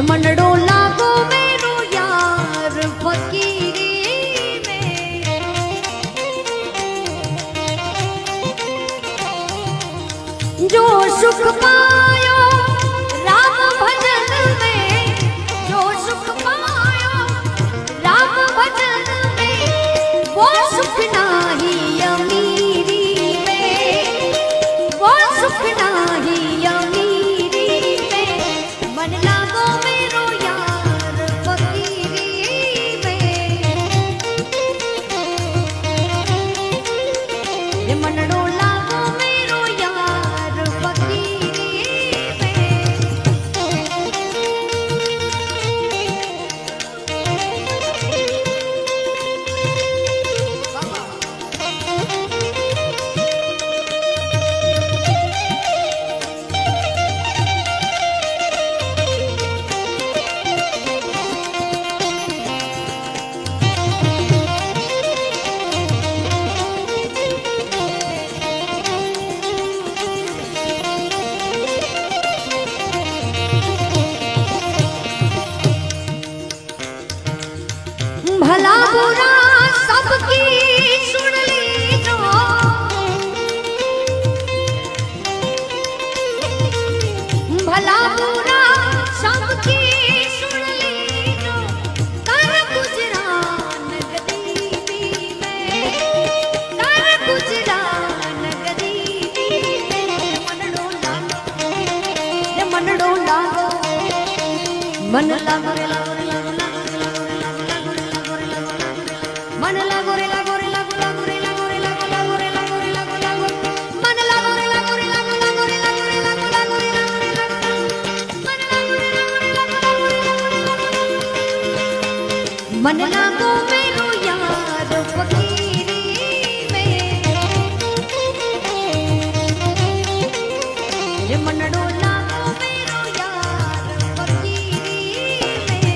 मनड़ो लागो मेरो यार फकीरी में, जो सुख पायो राम भजन में, जो सुख पायो राम भजन में, वो सुख नाही अमीरी में, वो सुख नाही अमीरी में। मन लागो मेरो यार फकीरी में, ये मनड़ो लागो मेरो यार फकीरी में। भला बुरा सबकी सुन लीजो, भला बुरा सबकी सुन लीजो, कर गुजरान गरीबी में, कर गुजरान गरीबी में। मनड़ो लागो, ये मनड़ो लागो, मन लागो रे लागो रे लागो मन लागो रे लागो रे लागो लागो रे लागो रे लागो लागो रे लागो रे लागो लागो मन लागो रे लागो रे लागो लागो रे लागो रे लागो लागो रे लागो रे लागो मन लागो रे लागो रे लागो रे लागो मन लागो मेरो यार फकीरी में, ये मनड़ो लागो मेरो यार फकीरी में।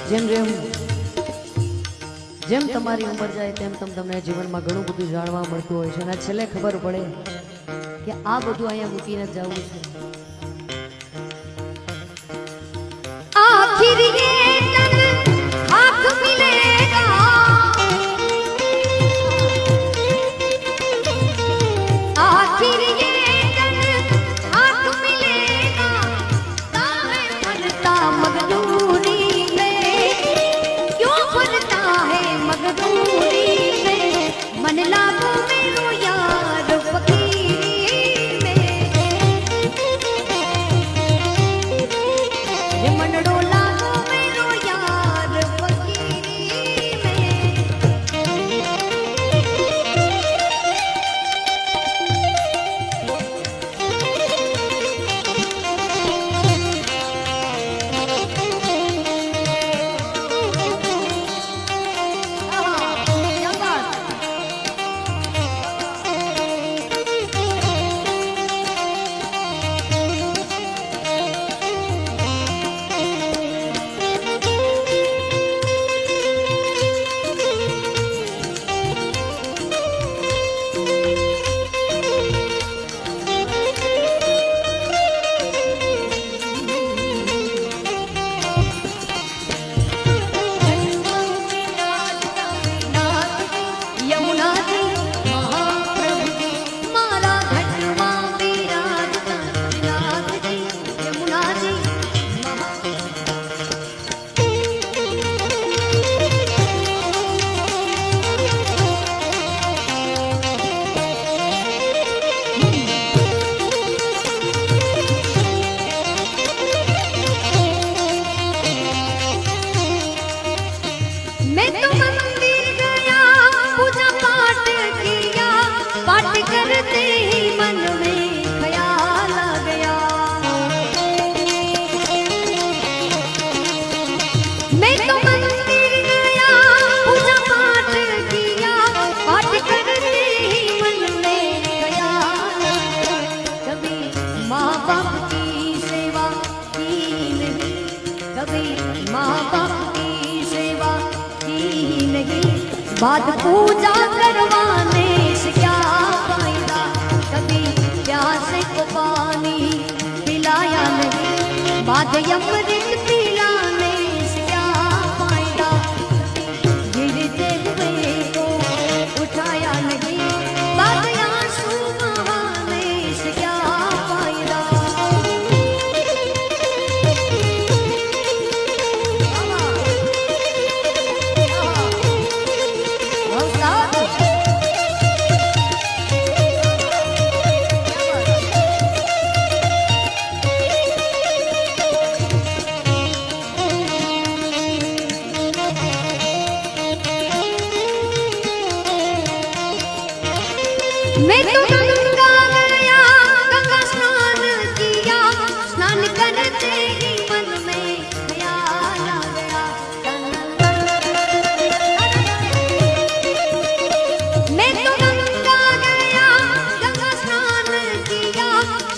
જેમ જેમ જેમ તમારી ઉંમર જાય તેમ તમને જીવનમાં ઘણું બધું જાણવા મળતું હોય છે અને છેલ્લે ખબર પડે કે આ બધું અહીંયા મૂકીને જવું છે। આખિર ये तन हाथ मिलेगा, आखिर ये तन हाथ मिलेगा, काहे बनता मजदूरी में, क्यों बनता है मजदूरी में। मन लागो मेरो यार फकीरी में, ये मनड़ो लागो मेरो यार फकीरी में। बाद पूजा करवाने से क्या फायदा, कभी प्यासे को पानी पिलाया नहीं, बाद अमृत पिलाने से क्या फायदा, गिरते हुए को उठाया नहीं, बाद आंसू बहाने से क्या फायदा। मैं तो गंगा गया, गंगा स्नान किया, स्नान करते ही मन में ख्याल आ गया। मैं तो गंगा गया, गंगा स्नान किया,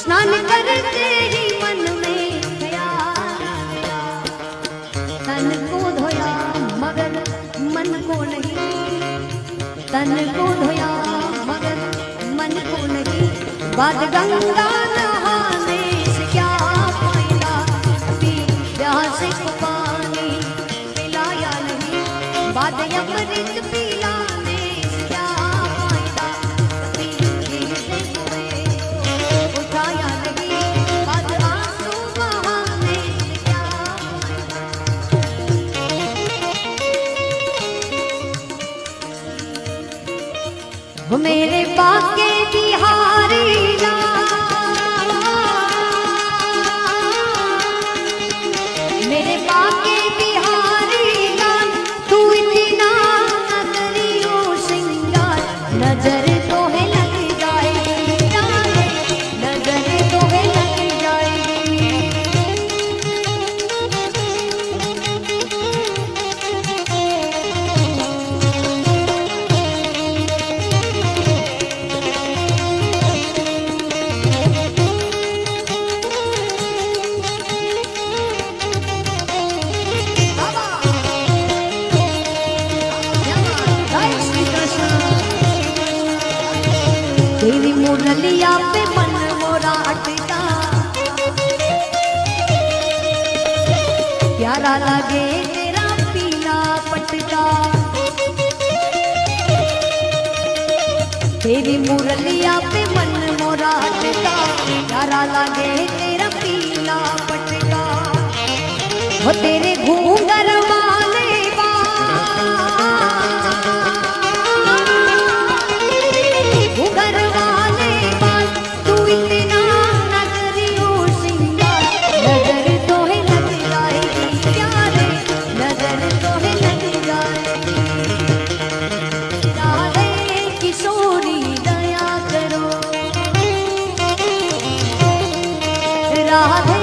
स्नान करते ही मन में ख्याल आ गया। तन को धोया मगर मन को नहीं, तन को धोया मगर मन को नहीं, बाद गंगा नहाने से क्या फायदा, कभी प्यासे को पानी पिलाया नहीं, बाद अमृत पिलाने से क्या फायदा, कभी गिरते हुए को उठाया नहीं, बाद आंसू बहाने से क्या फायदा। वो मेरे बाके बिहारी लाल, मेरे बाके बिहारी लाल, तू इतना न करियो श्रृंगार, नजर तो है लग जाएगी, नजर तो है लग जाएगी। तेरी मुरलिया पे मन मोरा अटका, प्यारा लगे तेरा पीला पटका, तेरी मुरलिया पे मन मोरा अटका, प्यारा लगे तेरा पीला पटका। वो तेरे घूंघर वाले घूंघर वाले बाल, तू इतना न करियो श्रृंगार, नजर तो है लग जाएगी प्यारे, नजर तो है लग जाएगी। राधे किशोरी दया करो, राधे